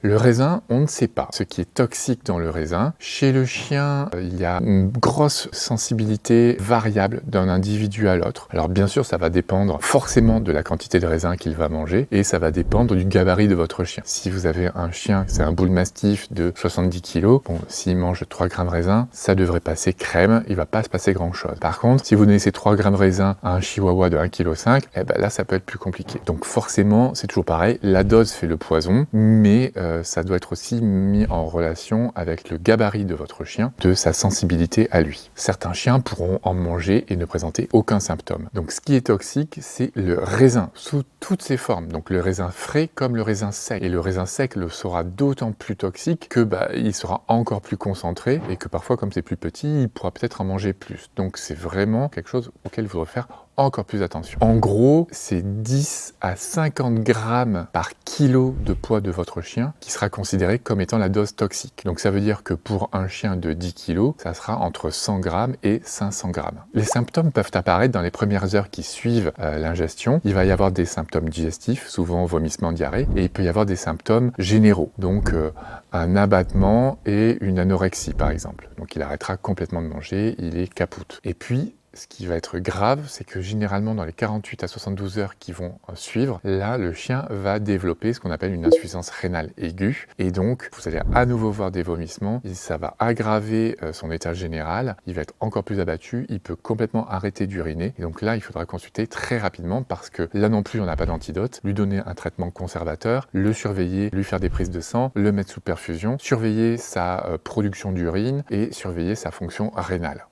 Le raisin, on ne sait pas ce qui est toxique dans le raisin. Chez le chien, il y a une grosse sensibilité variable d'un individu à l'autre. Alors bien sûr, ça va dépendre forcément de la quantité de raisin qu'il va manger et ça va dépendre du gabarit de votre chien. Si vous avez un chien, c'est un bull mastiff de 70 kg, bon, s'il mange 3 grammes de raisin, ça devrait passer crème, il va pas se passer grand chose. Par contre, si vous donnez ces 3 grammes de raisin à un chihuahua de 1,5 kg, eh ben là, ça peut être plus compliqué. Donc forcément, c'est toujours pareil, la dose fait le poison, mais ça doit être aussi mis en relation avec le gabarit de votre chien, de sa sensibilité à lui. Certains chiens pourront en manger et ne présenter aucun symptôme. Donc ce qui est toxique, c'est le raisin, sous toutes ses formes. Donc le raisin frais comme le raisin sec. Et le raisin sec le sera d'autant plus toxique que il sera encore plus concentré et que parfois, comme c'est plus petit, il pourra peut-être en manger plus. Donc c'est vraiment quelque chose auquel il faudra faire encore plus attention. En gros, c'est 10 à 50 grammes par kilo de poids de votre chien qui sera considéré comme étant la dose toxique. Donc ça veut dire que pour un chien de 10 kg, ça sera entre 100 grammes et 500 grammes. Les symptômes peuvent apparaître dans les premières heures qui suivent l'ingestion. Il va y avoir des symptômes digestifs, souvent vomissements, diarrhée, et il peut y avoir des symptômes généraux, donc un abattement et une anorexie par exemple. Donc il arrêtera complètement de manger, il est capoute. Et puis, ce qui va être grave, c'est que généralement dans les 48 à 72 heures qui vont suivre, là le chien va développer ce qu'on appelle une insuffisance rénale aiguë et donc vous allez à nouveau voir des vomissements et ça va aggraver son état général, il va être encore plus abattu, il peut complètement arrêter d'uriner et donc là il faudra consulter très rapidement parce que là non plus on n'a pas d'antidote, lui donner un traitement conservateur, le surveiller, lui faire des prises de sang, le mettre sous perfusion, surveiller sa production d'urine et surveiller sa fonction rénale.